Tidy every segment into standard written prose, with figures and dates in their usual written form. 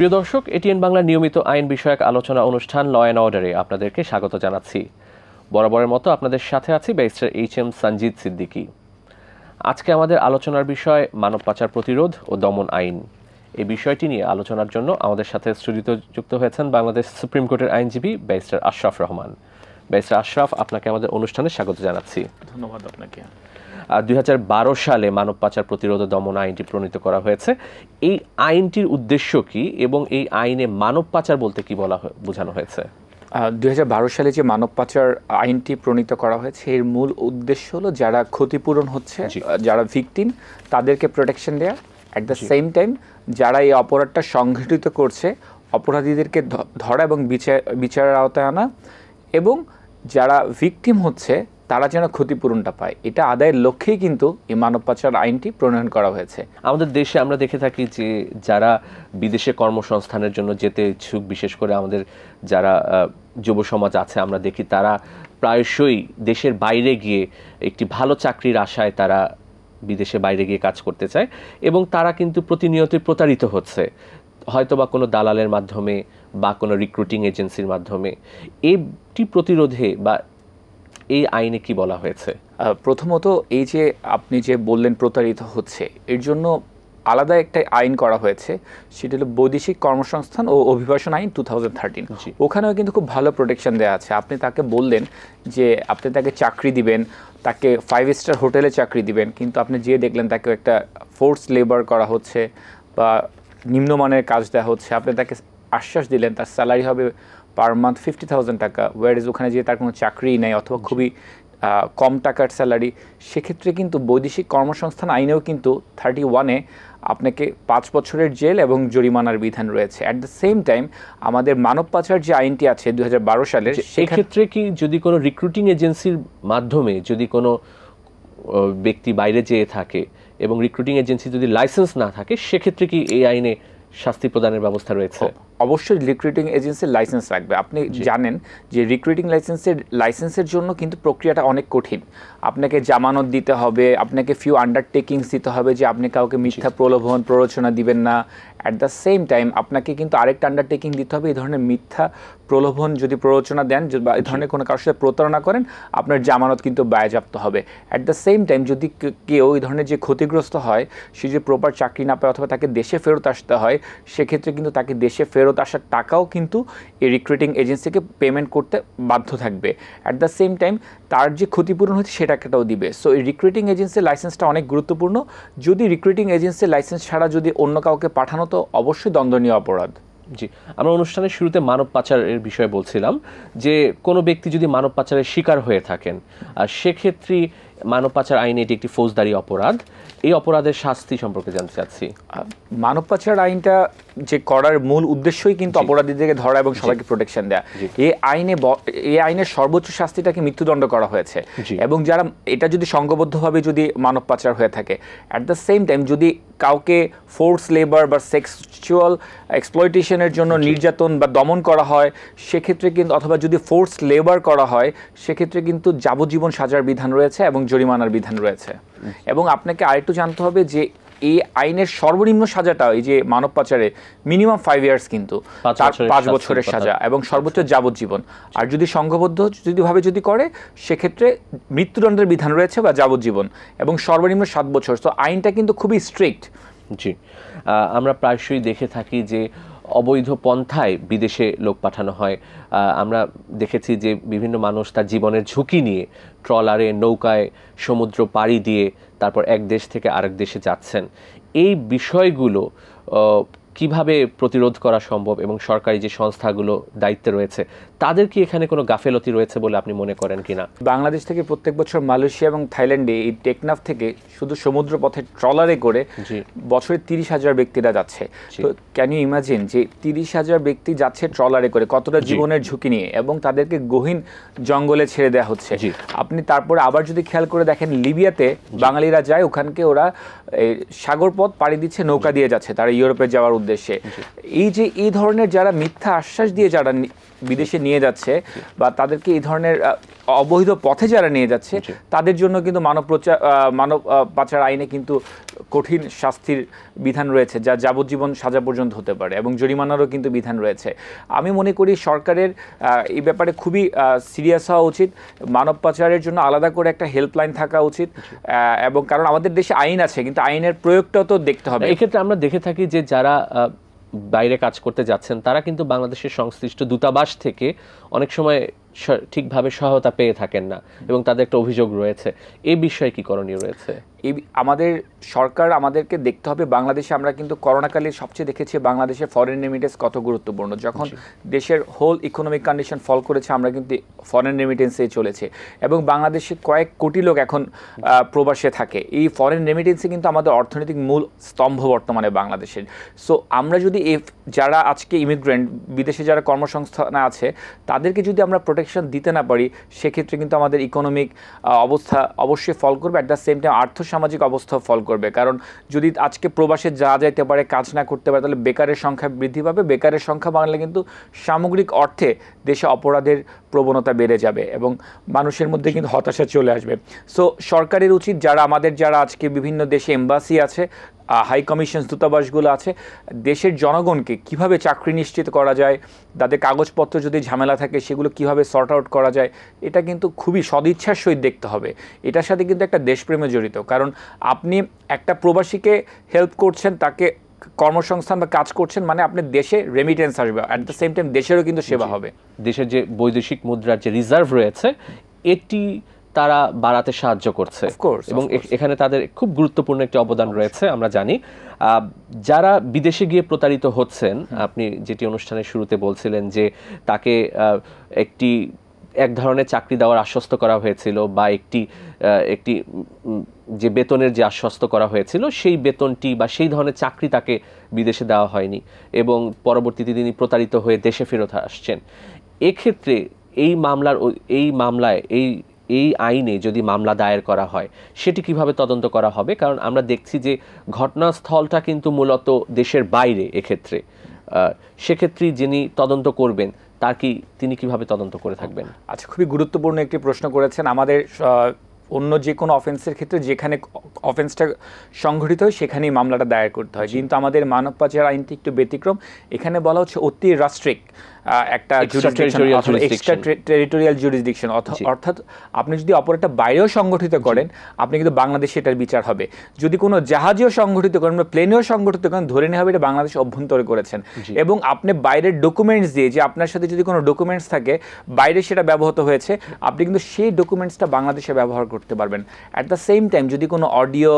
প্রিয় দর্শক, এটিএন বাংলার নিয়মিত আইন বিষয়ক আলোচনা অনুষ্ঠান ল অ্যান্ড অর্ডারে আপনাদেরকে স্বাগত জানাচ্ছি। বরাবরের মতো আপনাদের সাথে আছি ব্যারিস্টার এইচ.এম. সঞ্জিদ সিদ্দিকী। আজকে আমাদের আলোচনার বিষয় মানব পাচার প্রতিরোধ ও দমন আইন। এই বিষয়টি নিয়ে আলোচনার জন্য আমাদের সাথে স্টুডিওতে যুক্ত হয়েছেন বাংলাদেশ সুপ্রিম কোর্টের আইনজীবী ব্যারিস্টার আশরাফ রহমান। ব্যারিস্টার আশরাফ, আপনাকে আমাদের অনুষ্ঠানে স্বাগত জানাচ্ছি। ধন্যবাদ আপনাকে। 2012 সালে মানব পাচার প্রতিরোধ ও দমন আইনটি প্রণীত করা হয়েছে। এই আইনটির উদ্দেশ্য কি এবং এই আইনে মানব পাচার বলতে কি বোঝানো হয়েছে? 2012 সালে যে মানব পাচার আইনটি প্রণীত করা হয়েছে এর মূল উদ্দেশ্য হলো যারা ক্ষতিপূরণ হচ্ছে, যারা ভিকটিম, তাদেরকে প্রোটেকশন দেওয়া। অ্যাট দ্য সেম টাইম যারা এই অপরাধটা সংঘটিত করছে অপরাধীদেরকে ধরা এবং বিচারের আওতায় আনা, এবং যারা ভিকটিম হচ্ছে তারা যেন ক্ষতিপূরণটা পায়, এটা আদায়ের লক্ষ্যেই কিন্তু এই মানব পাচার আইনটি প্রণয়ন করা হয়েছে। আমাদের দেশে আমরা দেখে থাকি যে যারা বিদেশে কর্মসংস্থানের জন্য যেতে ইচ্ছুক, বিশেষ করে আমাদের যারা যুব সমাজ আছে, আমরা দেখি তারা প্রায়শই দেশের বাইরে গিয়ে একটি ভালো চাকরির আশায় তারা বিদেশে বাইরে গিয়ে কাজ করতে চায়, এবং তারা কিন্তু প্রতিনিয়তই প্রতারিত হচ্ছে, হয়তো বা কোনো দালালের মাধ্যমে বা কোনো রিক্রুটিং এজেন্সির মাধ্যমে। এটি প্রতিরোধে বা এই আইনে কি বলা হয়েছে? প্রথমত এই যে আপনি যে বললেন প্রতারিত হচ্ছে, এর জন্য আলাদা একটা আইন করা হয়েছে, সেটা হলো বৈদেশিক কর্মসংস্থান ও অভিবাসন আইন 2013। ওখানেও কিন্তু খুব ভালো প্রোটেকশন দেওয়া আছে। আপনি তাকে বললেন যে আপনি তাকে চাকরি দিবেন, তাকে 5 স্টার হোটেলে চাকরি দিবেন, কিন্তু আপনি যেয়ে দেখলেন তাকে একটা ফোর্স লেবার করা হচ্ছে বা নিম্নমানের কাজ দেওয়া হচ্ছে। আপনি তাকে আশ্বাস দিলেন তার স্যালারি হবে পার মান্থ 50,000 টাকা, ওয়ারেজ ওখানে যেয়ে তার কোনো চাকরিই নেই অথবা খুবই কম টাকার স্যালারি। সেক্ষেত্রে কিন্তু বৈদেশিক কর্মসংস্থান আইনেও কিন্তু 31-এ আপনাকে 5 বছরের জেল এবং জরিমানার বিধান রয়েছে। অ্যাট দ্য সেম টাইম আমাদের মানব পাচার যে আইনটি আছে 2012 সালের, সেই ক্ষেত্রে কি যদি কোনো রিক্রুটিং এজেন্সির মাধ্যমে যদি কোনো ব্যক্তি বাইরে যেয়ে থাকে এবং রিক্রুটিং এজেন্সি যদি লাইসেন্স না থাকে, সেক্ষেত্রে কি এই আইনে শাস্তি প্রদানের ব্যবস্থা রয়েছে? অবশ্যই রিক্রুটিং এজেন্সির লাইসেন্স লাগবে। আপনি জানেন যে রিক্রুটিং লাইসেন্সের জন্য কিন্তু প্রক্রিয়াটা অনেক কঠিন। আপনাকে জামানত দিতে হবে, আপনাকে ফিউ আন্ডারটেকিংস দিতে হবে যে আপনি কাউকে মিথ্যা প্রলোভন প্ররোচনা দিবেন না। অ্যাট দ্য সেম টাইম আপনাকে কিন্তু আরেকটা আন্ডারটেকিং দিতে হবে, এই ধরনের মিথ্যা প্রলোভন যদি প্ররোচনা দেন বা এই ধরনের কোনো কারোর সাথে প্রতারণা করেন, আপনার জামানত কিন্তু বাজেয়াপ্ত হবে। অ্যাট দ্য সেম টাইম যদি কেউ এই ধরনের যে ক্ষতিগ্রস্ত হয়, সে যে প্রপার চাকরি না পায় অথবা তাকে দেশে ফেরত আসতে হয়, সেক্ষেত্রে কিন্তু তাকে দেশে ফেরত আসার টাকাও কিন্তু এই রিক্রুটিং এজেন্সিকে পেমেন্ট করতে বাধ্য থাকবে। অ্যাট দ্য সেম টাইম তার যে ক্ষতিপূরণ হচ্ছে সে টাকাটাও দিবে। সো এই রিক্রুটিং এজেন্সির লাইসেন্সটা অনেক গুরুত্বপূর্ণ। যদি রিক্রুটিং এজেন্সির লাইসেন্স ছাড়া যদি অন্য কাউকে পাঠানো, তো অবশ্যই দণ্ডনীয় অপরাধ। জি, আমরা অনুষ্ঠানের শুরুতে মানব পাচারের বিষয়ে বলছিলাম যে কোনো ব্যক্তি যদি মানব পাচারের শিকার হয়ে থাকেন, সেক্ষেত্রে মানব পাচার আইনে এটি একটি ফৌজদারি অপরাধ। এই অপরাধের শাস্তি সম্পর্কে জানতে চাচ্ছি। মানব পাচার আইনটা যে করার মূল উদ্দেশ্যই কিন্তু অপরাধীদেরকে ধরা এবং সবাইকে প্রোটেকশন দেয়া। এই আইনের সর্বোচ্চ শাস্তিটাকে মৃত্যুদণ্ড করা হয়েছে। এবং যারা এটা যদি সংঘবদ্ধভাবে যদি মানব পাচার হয়ে থাকে, অ্যাট দ্য সেম টাইম যদি কাউকে ফোর্স লেবার বা সেক্সুয়াল এক্সপ্লয়টেশনের জন্য নির্যাতন বা দমন করা হয়, সেক্ষেত্রে কিন্তু অথবা যদি ফোর্স লেবার করা হয়, সেক্ষেত্রে কিন্তু যাবজ্জীবন সাজার বিধান রয়েছে এবং জরিমানার বিধান রয়েছে। এবং আপনাকে আরেকটু জানতে হবে যে এই আইনের সর্বনিম্ন সাজাটা, এই যে মানব পাচারে মিনিমাম 5 ইয়ার্স, কিন্তু 5 বছরের সাজা এবং সর্বোচ্চ যাবজ্জীবন। আর যদি সংঘবদ্ধ যদি করে, সেক্ষেত্রে মৃত্যুদণ্ডের বিধান রয়েছে বা যাবজ্জীবন, এবং সর্বনিম্ন 7 বছর। তো আইনটা কিন্তু খুবই স্ট্রিক্ট। জি, আমরা প্রায়শই দেখে থাকি যে অবৈধ পন্থায় বিদেশে লোক পাঠানো হয়। আমরা দেখেছি যে বিভিন্ন মানুষ তার জীবনের ঝুঁকি নিয়ে ট্রলারে, নৌকায় সমুদ্র পাড়ি দিয়ে তারপর এক দেশ থেকে আরেক দেশে যাচ্ছেন। এই বিষয়গুলো কিভাবে প্রতিরোধ করা সম্ভব এবং সরকারি যে সংস্থাগুলো দায়িত্বে রয়েছে তাদের কি এখানে কোনো গাফেলতি রয়েছে বলে আপনি মনে করেন কিনা? বাংলাদেশ থেকে প্রত্যেক বছর মালয়েশিয়া এবং থাইল্যান্ডে এই টেকনাফ থেকে শুধু সমুদ্র পথে ট্রলারে করে বছরে 30,000 ব্যক্তিরা যাচ্ছে। তো ক্যান ইউ ইমাজিন যে 30,000 ব্যক্তি যাচ্ছে ট্রলারে করে, কতটা জীবনের ঝুঁকি নিয়ে, এবং তাদেরকে গহীন জঙ্গলে ছেড়ে দেওয়া হচ্ছে। আপনি তারপরে আবার যদি খেয়াল করে দেখেন, লিবিয়াতে বাঙালিরা যায়, ওখানকে ওরা সাগর পথ পাড়ি দিচ্ছে, নৌকা দিয়ে যাচ্ছে তারা ইউরোপে যাওয়ার উদ্দেশ্যে। এই যে এই ধরনের যারা মিথ্যা আশ্বাস দিয়ে যারা বিদেশে নিয়ে যাচ্ছে বা তাদেরকে এই ধরনের অবৈধ পথে যারা নিয়ে যাচ্ছে তাদের জন্য কিন্তু মানব পাচার আইনে কিন্তু কঠিন শাস্তির বিধান রয়েছে, যা যাবজ্জীবন সাজা পর্যন্ত হতে পারে, এবং জরিমানারও কিন্তু বিধান রয়েছে। আমি মনে করি সরকারের এই ব্যাপারে খুবই সিরিয়াস হওয়া উচিত। মানব পাচারের জন্য আলাদা করে একটা হেল্পলাইন থাকা উচিত, এবং কারণ আমাদের দেশে আইন আছে, কিন্তু আইনের প্রয়োগটাও তো দেখতে হবে। এক্ষেত্রে আমরা দেখে থাকি যে যারা বাইরে কাজ করতে যাচ্ছেন তারা কিন্তু বাংলাদেশের সংশ্লিষ্ট দূতাবাস থেকে অনেক সময় ঠিকভাবে সহায়তা পেয়ে থাকেন না, এবং তাদের একটা অভিযোগ রয়েছে। এই বিষয়ে কি করণীয় রয়েছে? আমাদের সরকার আমাদেরকে দেখতে হবে, বাংলাদেশে আমরা কিন্তু করোনাকালে সবচেয়ে দেখেছি বাংলাদেশের ফরেন রেমিটেন্স কত গুরুত্বপূর্ণ। যখন দেশের হোল ইকোনমিক কন্ডিশন ফল করেছে, আমরা কিন্তু ফরেন রেমিটেন্সে চলেছে, এবং বাংলাদেশে কয়েক কোটি লোক এখন প্রবাসে থাকে। এই ফরেন রেমিটেন্সে কিন্তু আমাদের অর্থনৈতিক মূল স্তম্ভ বর্তমানে বাংলাদেশের। সো আমরা যদি যারা আজকে ইমিগ্রেন্ট, বিদেশে যারা কর্মসংস্থানে আছে, তাদেরকে যদি আমরা প্রোটেকশন দিতে না পারি, সেক্ষেত্রে কিন্তু আমাদের ইকোনমিক অবস্থা অবশ্যই ফল করবে, অ্যাট দ্য সেম টাইম আর্থসামাজিক অবস্থা ফল করবে। কারণ যদি আজকে প্রবাসে যাওয়া যাইতে পারে, কাজ না করতে পারে, তাহলে বেকারের সংখ্যা বৃদ্ধি পাবে। বেকারের সংখ্যা বাড়লে কিন্তু সামগ্রিক অর্থে দেশে অপরাধের প্রবণতা বেড়ে যাবে এবং মানুষের মধ্যে কিন্তু হতাশা চলে আসবে। সো সরকারের উচিত, যারা আজকে বিভিন্ন দেশে এম্বাসি আছে, হাই কমিশন দূতাবাসগুলো আছে, দেশের জনগণকে কিভাবে চাকরি নিশ্চিত করা যায়, তাদের কাগজপত্র যদি ঝামেলা থাকে সেগুলো কিভাবে সর্ট আউট করা যায়, এটা কিন্তু খুবই সদিচ্ছার সহিত দেখতে হবে। এটার সাথে কিন্তু একটা দেশপ্রেমে জড়িত, কারণ আপনি একটা প্রবাসীকে হেল্প করছেন, তাকে কর্মসংস্থান বা কাজ করছেন, মানে আপনার দেশে রেমিটেন্স আসবে, অ্যাট দ্য সেম টাইম দেশেরও কিন্তু সেবা হবে। দেশের যে বৈদেশিক মুদ্রার যে রিজার্ভ রয়েছে, এটি তারা বাড়াতে সাহায্য করছে, এবং এখানে তাদের খুব গুরুত্বপূর্ণ একটি অবদান রয়েছে। আমরা জানি যারা বিদেশে গিয়ে প্রতারিত হচ্ছেন, আপনি যেটি অনুষ্ঠানের শুরুতে বলছিলেন যে তাকে এক ধরনের চাকরি দেওয়ার আশ্বস্ত করা হয়েছিল, বা একটি যে বেতনের যে আশ্বস্ত করা হয়েছিল, সেই বেতনটি বা সেই ধরনের চাকরি তাকে বিদেশে দেওয়া হয়নি, এবং পরবর্তীতে তিনি প্রতারিত হয়ে দেশে ফেরত আসছেন। এক্ষেত্রে এই মামলায় এই আইনে যদি মামলা দায়ের করা হয়, সেটি কিভাবে তদন্ত করা হবে? কারণ আমরা দেখছি যে ঘটনাস্থলটা কিন্তু মূলত দেশের বাইরে। এক্ষেত্রে সেক্ষেত্রে যিনি তদন্ত করবেন তিনি কিভাবে তদন্ত করে থাকবেন? আচ্ছা, খুবই গুরুত্বপূর্ণ একটি প্রশ্ন করেছেন। আমাদের অন্য যে কোনো অফেন্সের ক্ষেত্রে যেখানে অফেন্সটা সংঘটিত হয় সেখানেই মামলাটা দায়ের করতে হয়, কিন্তু আমাদের মানব পাচার আইনটি একটু ব্যতিক্রম। এখানে বলা হচ্ছে অতি রাষ্ট্রিক একটা এক্সট্রা টেরিটোরিয়াল জুরিসডিকশন, অর্থাৎ আপনি যদি অপরাধটা বাইরেও সংগঠিত করেন, আপনি কিন্তু বাংলাদেশে এটার বিচার হবে। যদি কোনো জাহাজেও সংগঠিত করেন বা প্লেনেও সংগঠিত করেন, ধরে নেওয়া হবে এটা বাংলাদেশ অভ্যন্তরে করেছেন, এবং আপনি বাইরের ডকুমেন্টস দিয়ে, যে আপনার সাথে যদি কোনো ডকুমেন্টস থাকে বাইরে সেটা ব্যবহৃত হয়েছে, আপনি কিন্তু সেই ডকুমেন্টসটা বাংলাদেশে ব্যবহার করতে পারবেন। অ্যাট দ্য সেম টাইম যদি কোনো অডিও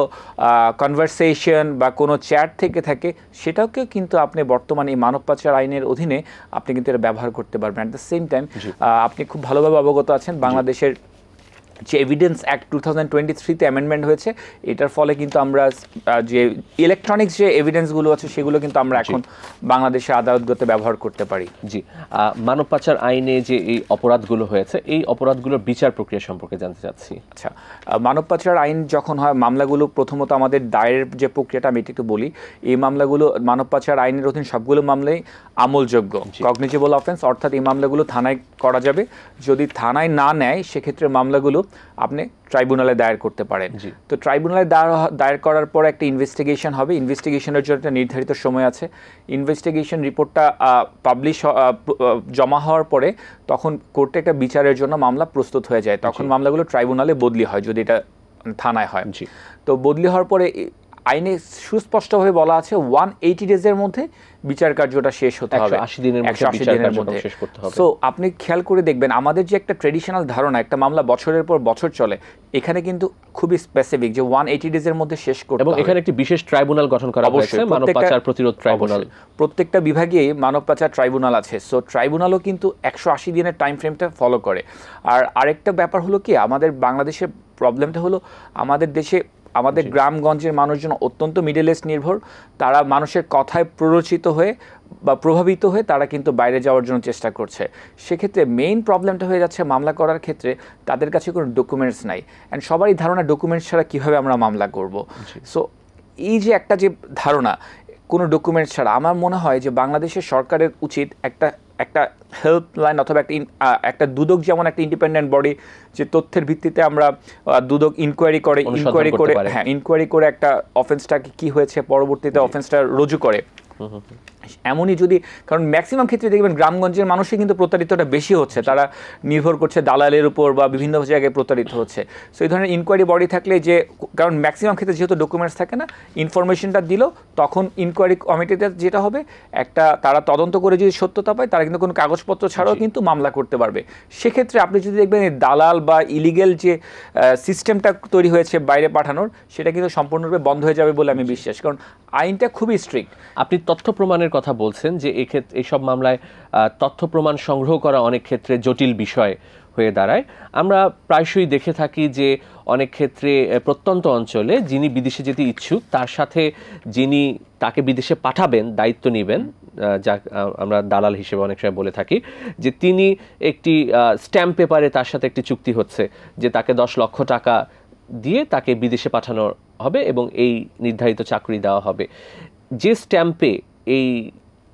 কনভারসেশন বা কোনো চ্যাট থেকে থাকে, সেটাকে কিন্তু আপনি বর্তমানে এই মানব পাচার আইনের অধীনে আপনি কিন্তু ব্যবহার করতে পারবেন। অ্যাট দ্য সেম টাইম আপনি খুব ভালোভাবে অবগত আছেন, বাংলাদেশের যে এভিডেন্স অ্যাক্ট 2023-তে অ্যামেন্ডমেন্ট হয়েছে, এটার ফলে কিন্তু আমরা যে ইলেকট্রনিক্স যে এভিডেন্সগুলো আছে সেগুলো কিন্তু আমরা এখন বাংলাদেশের আদালতগুলোতে ব্যবহার করতে পারি। জি, মানব পাচার আইনে যে এই অপরাধগুলো হয়েছে, এই অপরাধগুলোর বিচার প্রক্রিয়া সম্পর্কে জানতে চাচ্ছি। আচ্ছা, মানব পাচার আইন যখন হয়, মামলাগুলো প্রথমত আমাদের দায়ের যে প্রক্রিয়াটা আমি একটু বলি। এই মামলাগুলো মানব পাচার আইনের অধীন সবগুলো মামলাই আমলযোগ্য, কগনিজেবল অফেন্স, অর্থাৎ এই মামলাগুলো থানায় করা যাবে। যদি থানায় না নেয়, সেক্ষেত্রে মামলাগুলো আপনি ট্রাইব্যুনালে দায়ের করতে পারেন। তো ট্রাইব্যুনালে দায়ের করার পর একটা ইনভেস্টিগেশন হবে। ইনভেস্টিগেশনের জন্য একটা নির্ধারিত সময় আছে। ইনভেস্টিগেশন রিপোর্টটা জমা হওয়ার পরে তখন কোর্টে একটা বিচারের জন্য মামলা প্রস্তুত হয়ে যায়। তখন মামলাগুলো ট্রাইব্যুনালে বদলি হয় যদি এটা থানায় হয়। তো বদলি হওয়ার পরে আইনে সুস্পষ্টভাবে বলা আছে 180 ডেজের মধ্যে বিচার কার্যটা শেষ হতে হবে, 180 দিনের মধ্যে শেষ করতে হবে। সো আপনি খেয়াল করে দেখবেন, আমাদের যে একটা ট্রেডিশনাল ধারণা একটা মামলা বছরের পর বছর চলে, এখানে কিন্তু খুবই স্পেসিফিক যে 180 ডেজের মধ্যে শেষ করতে হবে। এবং এখানে একটি বিশেষ ট্রাইব্যুনাল গঠন করা হয়েছে, মানব পাচার প্রতিরোধ ট্রাইব্যুনাল। প্রত্যেকটা বিভাগে মানব পাচার ট্রাইব্যুনাল আছে। সো ট্রাইব্যুনালও কিন্তু 180 দিনের টাইম ফ্রেমটা ফলো করে। আর আরেকটা ব্যাপার হলো কি, আমাদের বাংলাদেশের প্রবলেমটা হলো আমাদের দেশে আমাদের গ্রামগঞ্জের মানুষজন অত্যন্ত মিডল ইস্ট নির্ভর। তারা মানুষের কথায় প্ররোচিত হয়ে বা প্রভাবিত হয়ে তারা কিন্তু বাইরে যাওয়ার জন্য চেষ্টা করছে। সেক্ষেত্রে মেইন প্রবলেমটা হয়ে যাচ্ছে মামলা করার ক্ষেত্রে তাদের কাছে কোনো ডকুমেন্টস নাই, অ্যান্ড সবারই ধারণা ডকুমেন্টস ছাড়া কীভাবে আমরা মামলা করব। সো এই যে একটা যে ধারণা কোনো ডকুমেন্টস ছাড়া, আমার মনে হয় যে বাংলাদেশের সরকারের উচিত একটা একটা হেল্পলাইন অথবা একটা দুদক যেমন একটা ইন্ডিপেন্ডেন্ট বডি, যে তথ্যের ভিত্তিতে আমরা দুদক ইনকোয়ারি করে একটা অফেন্সটাকে কি হয়েছে পরবর্তীতে অফেন্সটা রুজু করে। এমনই যদি, কারণ ম্যাক্সিমাম ক্ষেত্রে দেখবেন গ্রামগঞ্জের মানুষই কিন্তু প্রতারিতটা বেশি হচ্ছে, তারা নির্ভর করছে দালালের উপর বা বিভিন্ন জায়গায় প্রতারিত হচ্ছে। সো এই ধরনের ইনকোয়ারি বডি থাকলে, যে কারণ ম্যাক্সিমাম ক্ষেত্রে যেহেতু ডকুমেন্টস থাকে না, ইনফরমেশনটা দিল, তখন ইনকোয়ারি কমিটিতে যেটা হবে, একটা তারা তদন্ত করে যদি সত্যতা পায়, তারা কিন্তু কোনো কাগজপত্র ছাড়াও কিন্তু মামলা করতে পারবে। সেক্ষেত্রে আপনি যদি দেখবেন এই দালাল বা ইলিগেল যে সিস্টেমটা তৈরি হয়েছে বাইরে পাঠানোর, সেটা কিন্তু সম্পূর্ণরূপে বন্ধ হয়ে যাবে বলে আমি বিশ্বাস, কারণ আইনটা খুবই স্ট্রিক্ট। আপনি তথ্য প্রমাণের কথা বলছেন যে এইসব মামলায় তথ্য প্রমাণ সংগ্রহ করা অনেক ক্ষেত্রে জটিল বিষয় হয়ে দাঁড়ায়। আমরা প্রায়শই দেখে থাকি যে অনেক ক্ষেত্রে প্রত্যন্ত অঞ্চলে যিনি বিদেশে যেতে ইচ্ছুক, তার সাথে যিনি তাকে বিদেশে পাঠাবেন, দায়িত্ব নেবেন, যা আমরা দালাল হিসেবে অনেক সময় বলে থাকি, যে তিনি একটি স্ট্যাম্প পেপারে তার সাথে একটি চুক্তি হচ্ছে যে তাকে 10 লক্ষ টাকা দিয়ে তাকে বিদেশে পাঠানো হবে এবং এই নির্ধারিত চাকরি দেওয়া হবে। যে স্ট্যাম্পে এই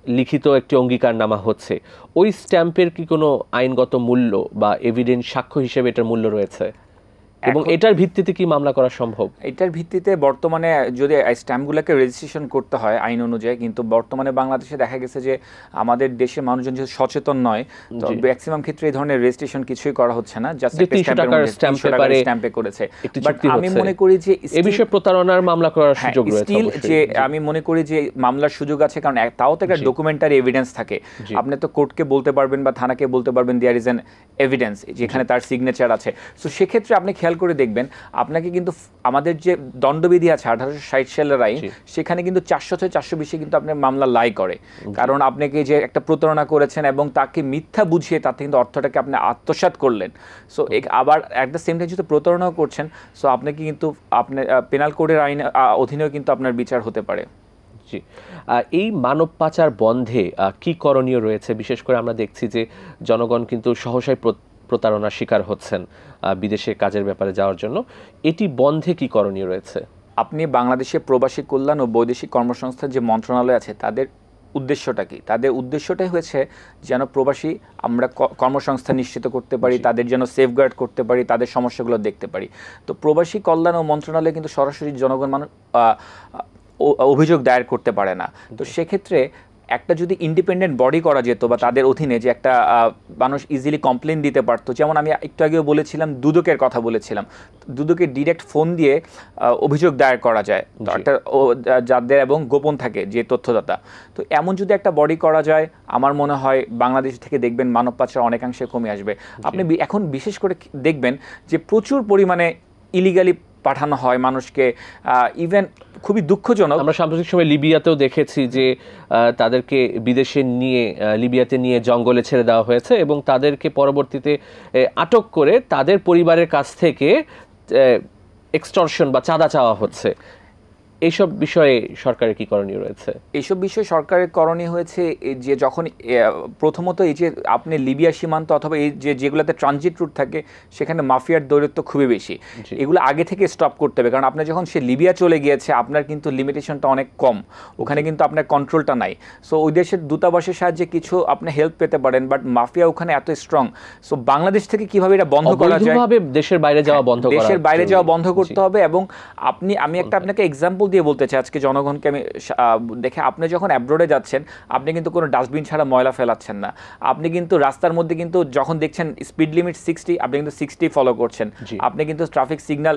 লিখিত একটি অঙ্গীকারনামা হচ্ছে, ওই স্ট্যাম্পের কি কোনো আইনগত মূল্য বা এভিডেন্স সাক্ষ্য হিসেবে এটার মূল্য রয়েছে, এবং এটার ভিত্তিতে কি মামলা করা সম্ভব? এটার ভিত্তিতে বর্তমানে যদি স্ট্যাম্পগুলোকে রেজিস্ট্রেশন করতে হয় আইন অনুযায়ী, কিন্তু বর্তমানে বাংলাদেশে দেখা গেছে যে আমাদের দেশের মানুষজন যেহেতু সচেতন নয়, তো ম্যাক্সিমাম ক্ষেত্রে এই ধরনের রেজিস্ট্রেশন কিছুই করা হচ্ছে না, জাস্ট স্ট্যাম্পে করেছে। বাট আমি মনে করি যে এই বিষয়ে প্রতারণার মামলা করার সুযোগ রয়েছে, যে আমি মনে করি যে মামলার সুযোগ আছে, কারণ তাও তো একটা ডকুমেন্টারি এভিডেন্স থাকে। আপনি তো কোর্টকে বলতে পারবেন বা থানাকে বলতে পারবেন দেয়ার ইজ অ্যান এভিডেন্স, যেখানে তার সিগনেচার আছে। সো সেক্ষেত্রে আপনি খেয়াল করে দেখবেন, আপনাকে কিন্তু আমাদের যে দণ্ডবিধি আছে 1860 সালের আইন, সেখানে কিন্তু 400 থেকে 420 কিন্তু আপনার মামলা লাই করে, কারণ আপনাকে যে একটা প্রতারণা করেছেন এবং তাকে মিথ্যা বুঝিয়ে তাতে কিন্তু অর্থটাকে আপনি আত্মসাৎ করলেন। সো আবার অ্যাট দ্য সেম টাইম যেহেতু প্রতারণাও করছেন, সো আপনাকে কিন্তু আপনার পেনাল কোডের আইন অধীনেও কিন্তু আপনার বিচার হতে পারে। জি, এই মানব পাচার বন্ধে কি করণীয় রয়েছে? বিশেষ করে আমরা দেখছি যে জনগণ কিন্তু সহসাই প্রতারণার শিকার হচ্ছেন বিদেশে কাজের ব্যাপারে যাওয়ার জন্য। এটি বন্ধে কি করণীয় রয়েছে? আপনি বাংলাদেশে প্রবাসী কল্যাণ ও বৈদেশিক কর্মসংস্থান যে মন্ত্রণালয় আছে, তাদের উদ্দেশ্যটা কি? তাদের উদ্দেশ্যটাই হয়েছে যেন প্রবাসী আমরা কর্মসংস্থান নিশ্চিত করতে পারি, তাদের যেন সেফগার্ড করতে পারি, তাদের সমস্যাগুলো দেখতে পারি। তো প্রবাসী কল্যাণ ও মন্ত্রণালয় কিন্তু সরাসরি জনগণ অভিযোগ দায়ের করতে পারে না। তো সেক্ষেত্রে একটা যদি ইন্ডিপেন্ডেন্ট বডি করা যেত বা তাদের অধীনে যে একটা মানুষ ইজিলি কমপ্লেন দিতে পারতো, যেমন আমি একটু আগেও বলেছিলাম দুদকের কথা বলেছিলাম, দুদকে ডিরেক্ট ফোন দিয়ে অভিযোগ দায়ের করা যায় একটা যাদের এবং গোপন থাকে যে তথ্যদাতা। তো এমন যদি একটা বডি করা যায়, আমার মনে হয় বাংলাদেশ থেকে দেখবেন মানব পাচার অনেকাংশে কমে আসবে। আপনি এখন বিশেষ করে দেখবেন যে প্রচুর পরিমাণে ইলিগালি পাঠানো হয় মানুষকে, ইভেন খুবই দুঃখজনক। আমরা সাম্প্রতিক সময় লিবিয়াতেও দেখেছি যে তাদেরকে বিদেশে নিয়ে লিবিয়াতে নিয়ে জঙ্গলে ছেড়ে দেওয়া হয়েছে এবং তাদেরকে পরবর্তীতে আটক করে তাদের পরিবারের কাছ থেকে এক্সটর্শন বা চাঁদা চাওয়া হচ্ছে। এইসব বিষয়ে সরকারের কি করণীয় রয়েছে? এইসব বিষয়ে সরকারের করণীয় হয়েছে যে যখন প্রথমত এই যে আপনি লিবিয়া সীমান্ত অথবা এই যেগুলোতে ট্রানজিট রুট থাকে, সেখানে মাফিয়ার দৌরাত্ম্য খুবই বেশি। এগুলো আগে থেকে স্টপ করতে হবে, কারণ আপনি যখন সে লিবিয়া চলে গিয়েছে, আপনার কিন্তু লিমিটেশনটা অনেক কম, ওখানে কিন্তু আপনার কন্ট্রোলটা নাই। সো ওই দেশের দূতাবাসের সাহায্যে কিছু আপনি হেল্প পেতে পারেন, বাট মাফিয়া ওখানে এত স্ট্রং। সো বাংলাদেশ থেকে কিভাবে এটা বন্ধ করা যায়? দেশের বাইরে যাওয়া বন্ধ করা, দেশের বাইরে যাওয়া বন্ধ করতে হবে। এবং আমি একটা আপনাকে এক্সাম্পল দিয়ে বলতে চাই আজকে জনগণকে আমি দেখে, আপনি যখন অ্যাব্রোডে যাচ্ছেন, আপনি কিন্তু কোনো ডাস্টবিন ছাড়া ময়লা ফেলাচ্ছেন না। আপনি কিন্তু রাস্তার মধ্যে কিন্তু যখন দেখছেন স্পিড লিমিট 60, আপনি কিন্তু 60 ফলো করছেন। আপনি কিন্তু ট্রাফিক সিগন্যাল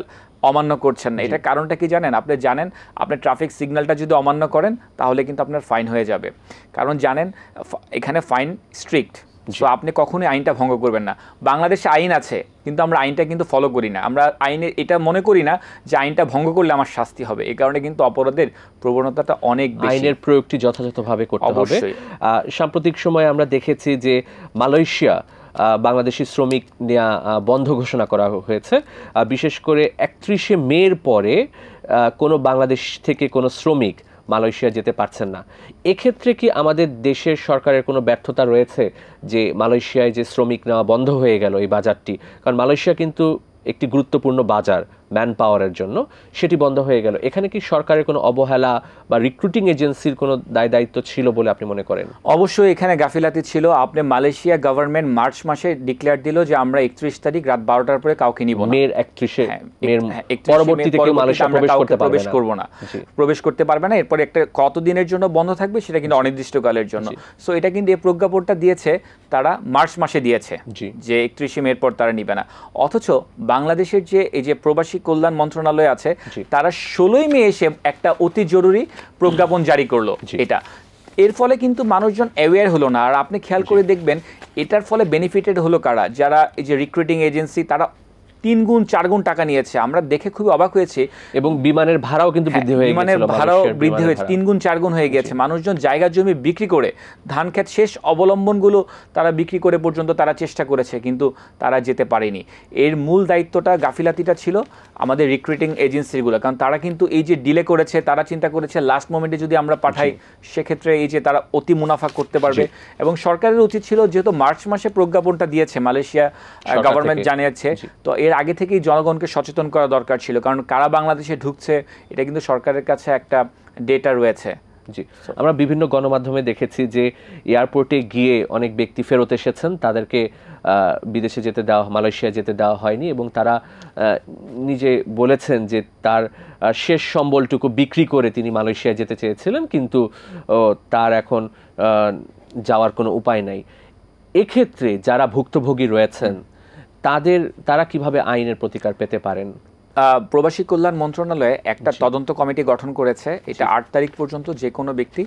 অমান্য করছেন না। এটার কারণটা কি জানেন? আপনি জানেন আপনি ট্রাফিক সিগন্যালটা যদি অমান্য করেন, তাহলে কিন্তু আপনার ফাইন হয়ে যাবে। কারণ জানেন এখানে ফাইন স্ট্রিক্ট। সো আপনি কখনোই আইনটা ভঙ্গ করবেন না। বাংলাদেশে আইন আছে, কিন্তু আমরা আইনটা কিন্তু ফলো করি না। আমরা আইনে এটা মনে করি না যে আইনটা ভঙ্গ করলে আমার শাস্তি হবে। এই কারণে কিন্তু অপরাধের প্রবণতাটা অনেক বেশি। আইনের প্রয়োগটি যথাযথভাবে করতে হবে। সাম্প্রতিক সময়ে আমরা দেখেছি যে মালয়েশিয়া বাংলাদেশি শ্রমিক নেওয়া বন্ধ ঘোষণা করা হয়েছে। বিশেষ করে 31শে মের পরে কোনো বাংলাদেশ থেকে কোনো শ্রমিক মালয়েশিয়া যেতে পারছেন না। এক্ষেত্রে কি আমাদের দেশের সরকারের কোনো ব্যর্থতা রয়েছে যে মালয়েশিয়ায় যে শ্রমিক নেওয়া বন্ধ হয়ে গেল এই বাজারটি? কারণ মালয়েশিয়া কিন্তু একটি গুরুত্বপূর্ণ বাজার ম্যান পাওয়ারের জন্য, সেটি বন্ধ হয়ে গেল। এখানে কি সরকারের কোনো অবহেলা বা রিক্রুটিং এজেন্সির কোনো দায়িত্ব ছিল বলে আপনি মনে করেন? অবশ্যই এখানে গাফিলাতি ছিল। আপনি মালয়েশিয়া গভর্নমেন্ট মার্চ মাসে ডিক্লেয়ার দিল যে আমরা 31 তারিখ রাত 12টার পরে কাউকে নিব না। মের 31 পরবর্তীতে কেউ মালয়েশিয়া প্রবেশ করবে না, প্রবেশ করতে পারবে না। এরপরে একটা কত দিনের জন্য বন্ধ থাকবে সেটা কিন্তু অনির্দিষ্টকালের জন্য। সো এটা কিন্তু এই প্রজ্ঞাপনটা দিয়েছে তারা মার্চ মাসে দিয়েছে যে 31 মের পর তারা নিবে না। অথচ বাংলাদেশের যে এই যে প্রবাসী কল্যাণ মন্ত্রণালয় আছে তারা 16 মে এসে একটা অতি জরুরি প্রজ্ঞাপন জারি করলো। এটা এর ফলে কিন্তু মানুষজন অ্যাওয়্যার হলো না। আর আপনি খেয়াল করে দেখবেন এটার ফলে বেনিফিটেড হলো কারা? যারা এই যে রিক্রুটিং এজেন্সি, তারা 3 গুণ 4 গুণ টাকা নিয়েছে। আমরা দেখে খুবই অবাক হয়েছি। এবং বিমানের ভাড়াও কিন্তু বৃদ্ধি হয়ে গেছে, বিমানের ভাড়াও বৃদ্ধি হয়েছে, 3 গুণ 4 গুণ হয়ে গেছে। মানুষজন জায়গা জমি বিক্রি করে, ধান ক্ষেত শেষ অবলম্বনগুলো তারা বিক্রি করে পর্যন্ত তারা চেষ্টা করেছে, কিন্তু তারা যেতে পারেনি। এর মূল দায়িত্বটা, গাফিলাতিটা ছিল আমাদের রিক্রুটিং এজেন্সিগুলো। কারণ তারা কিন্তু এই যে ডিলে করেছে, তারা চিন্তা করেছে লাস্ট মোমেন্টে যদি আমরা পাঠাই সেক্ষেত্রে এই যে তারা অতি মুনাফা করতে পারবে। এবং সরকারের উচিত ছিল, যেহেতু মার্চ মাসে প্রজ্ঞাপনটা দিয়েছে মালয়েশিয়া গভর্নমেন্ট জানিয়েছে, তো এর আগে থেকেই জনগণকে সচেতন করা দরকার ছিল। কারণ কারা বাংলাদেশে ঢুকছে এটা কিন্তু সরকারের কাছে একটা ডেটা রয়েছে। জি, আমরা বিভিন্ন গণমাধ্যমে দেখেছি যে এয়ারপোর্টে গিয়ে অনেক ব্যক্তি ফেরত এসেছেন, তাদেরকে বিদেশে যেতে দেওয়া, মালয়েশিয়া যেতে দেওয়া হয়নি, এবং তারা নিজে বলেছেন যে তার শেষ সম্বলটুকু বিক্রি করে তিনি মালয়েশিয়া যেতে চেয়েছিলেন, কিন্তু তার এখন যাওয়ার কোনো উপায় নাই। এক্ষেত্রে যারা ভুক্তভোগী রয়েছেন তারা কিভাবে আইনের প্রতিকার পেতে পারেন? প্রবাসী কল্যাণ মন্ত্রণালয়ে একটা তদন্ত কমিটি গঠন করেছে। এটা 8 তারিখ পর্যন্ত যে কোনো ব্যক্তি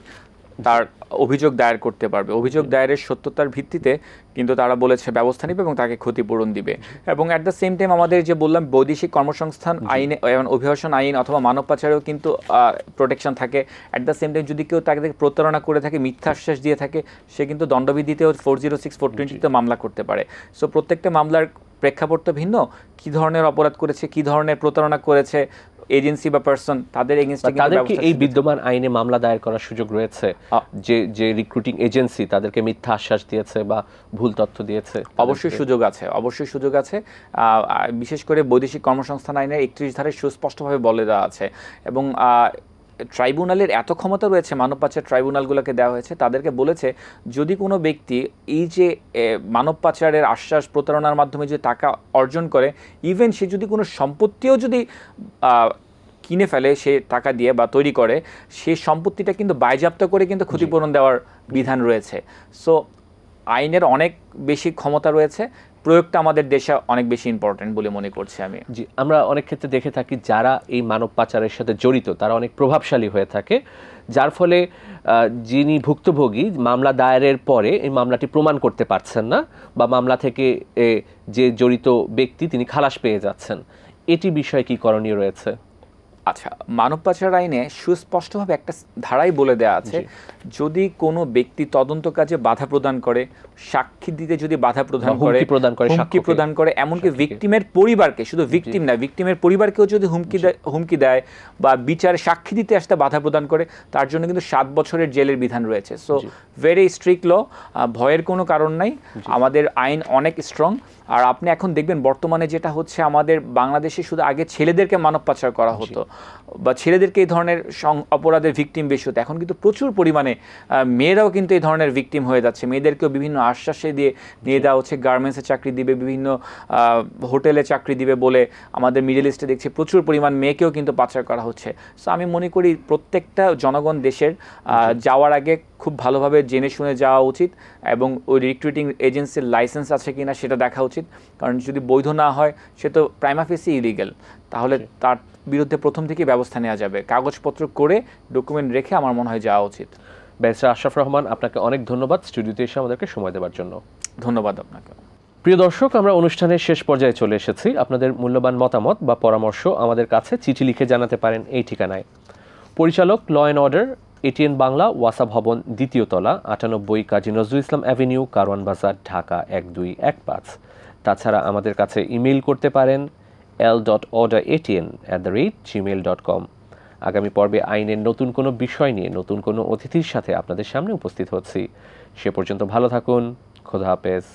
তার অভিযোগ দায়ের করতে পারবে। অভিযোগ দায়েরের সত্যতার ভিত্তিতে কিন্তু তারা বলেছে ব্যবস্থা নেবে এবং তাকে ক্ষতিপূরণ দিবে। এবং অ্যাট দ্য সেম টাইম আমাদের যে বললাম বৈদেশিক কর্মসংস্থান আইনে, অভিবাসন আইন অথবা মানব পাচারেও কিন্তু প্রোটেকশন থাকে। অ্যাট দ্য সেম টাইম যদি কেউ তাকে প্রতারণা করে থাকে, মিথ্যা আশ্বাস দিয়ে থাকে, সে কিন্তু দণ্ডবিধিতেও 406, 420 মামলা করতে পারে। সো প্রত্যেকটা মামলার প্রেক্ষাপট ভিন্ন, কি ধরনের অপরাধ করেছে, কি ধরনের প্রতারণা করেছে এজেন্সি বা পারসন, তাদের এগেইনস্টে তাদেরকে এই বিদ্যমান আইনে মামলা দায়ের করার সুযোগ রয়েছে? যে রিক্রুটিং এজেন্সি তাদেরকে মিথ্যা আশ্বাস দিয়েছে বা ভুল তথ্য দিয়েছে, অবশ্যই সুযোগ আছে, অবশ্যই সুযোগ আছে। বিশেষ করে বৈদেশিক কর্মসংস্থান আইনের 31 ধারায় সুস্পষ্টভাবে বলে দেওয়া আছে। এবং ট্রাইব্যুনালের এত ক্ষমতা রয়েছে, মানব পাচার ট্রাইব্যুনালগুলোকে দেওয়া হয়েছে, তাদেরকে বলেছে যদি কোনো ব্যক্তি এই যে মানব পাচারের আশ্বাস প্রতারণার মাধ্যমে যে টাকা অর্জন করে, ইভেন সে যদি কোনো সম্পত্তিও যদি কিনে ফেলে সে টাকা দিয়ে বা তৈরি করে, সেই সম্পত্তিটা কিন্তু বাজেয়াপ্ত করে কিন্তু ক্ষতিপূরণ দেওয়ার বিধান রয়েছে। সো আইনের অনেক বেশি ক্ষমতা রয়েছে, প্রয়োগটা আমাদের দেশে অনেক বেশি ইম্পর্টেন্ট বলে মনে করছি আমি। জি, আমরা অনেক ক্ষেত্রে দেখে থাকি যারা এই মানব পাচারের সাথে জড়িত তারা অনেক প্রভাবশালী হয়ে থাকে, যার ফলে যিনি ভুক্তভোগী মামলা দায়েরের পরে এই মামলাটি প্রমাণ করতে পারছেন না, বা মামলা থেকে যে জড়িত ব্যক্তি তিনি খালাস পেয়ে যাচ্ছেন। এটি বিষয়ে কি করণীয় রয়েছে? আচ্ছা, মানব পাচার আইনে সুস্পষ্টভাবে একটা ধারাই বলে দেওয়া আছে, যদি কোনো ব্যক্তি তদন্ত কাজে বাধা প্রদান করে, সাক্ষী দিতে যদি বাধা প্রদান করে, হুমকি প্রদান করে, এমনকি ভিকটিমের পরিবারকে, শুধু ভিকটিম না, ভিকটিমের পরিবারকেও যদি হুমকি দেয় বা বিচারে সাক্ষী দিতে আসতে বাধা প্রদান করে, তার জন্য কিন্তু 7 বছরের জেলের বিধান রয়েছে। সো ভেরি স্ট্রিক্ট ল, ভয়ের কোনো কারণ নাই, আমাদের আইন অনেক স্ট্রং। আর আপনি এখন দেখবেন বর্তমানে যেটা হচ্ছে, আমাদের বাংলাদেশে শুধু আগে ছেলেদেরকে মানব পাচার করা হতো বা ছেলেদেরকে এই ধরনের অপরাধের ভিকটিম বেশি হতো, এখন কিন্তু প্রচুর পরিমাণে মেয়েরাও কিন্তু এই ধরনের ভিকটিম হয়ে যাচ্ছে। মেয়েদেরকেও বিভিন্ন আশ্বাসে দিয়ে নিয়ে দেওয়া হচ্ছে, গার্মেন্টসে চাকরি দিবে, বিভিন্ন হোটেলে চাকরি দিবে বলে আমাদের মিডল ইস্টে দেখছি প্রচুর পরিমাণ মেয়েকেও কিন্তু পাচার করা হচ্ছে। সো আমি মনে করি প্রত্যেকটা জনগণ দেশের যাওয়ার আগে খুব ভালোভাবে জেনে শুনে যাওয়া উচিত, এবং ওই রিক্রুটিং এজেন্সির লাইসেন্স আছে কিনা সেটা দেখা উচিত। কারণ যদি বৈধ না হয় সে তো প্রাইমা ফেসি ইলিগাল, তাহলে তার বিরুদ্ধে প্রথম থেকেই ব্যবস্থা নেওয়া যাবে। কাগজপত্র করে ডকুমেন্ট রেখে আমার মনে হয় যাওয়া উচিত। ব্যারিস্টার আশরাফ রহমান, আপনাকে অনেক ধন্যবাদ স্টুডিওতে এসে আমাদেরকে সময় দেওয়ার জন্য। ধন্যবাদ আপনাকে। প্রিয় দর্শক, আমরা অনুষ্ঠানের শেষ পর্যায়ে চলে এসেছি। আপনাদের মূল্যবান মতামত বা পরামর্শ আমাদের কাছে চিঠি লিখে জানাতে পারেন এই ঠিকানায়। পরিচালক, law and order, ATN Bangla, ওয়াসা ভবন, 2য় তলা, 98 কাজী নজরুল ইসলাম অ্যাভিনিউ, কারওয়ান বাজার, ঢাকা 1215। তাছাড়া আমাদের কাছে ইমেইল করতে পারেন l.orderatn@gmail.com। আগামী পর্বে আইনের নতুন কোনো বিষয় নিয়ে নতুন কোনো অতিথির সাথে আপনাদের সামনে উপস্থিত হচ্ছি। সে পর্যন্ত ভালো থাকুন। খোদা হাফেজ।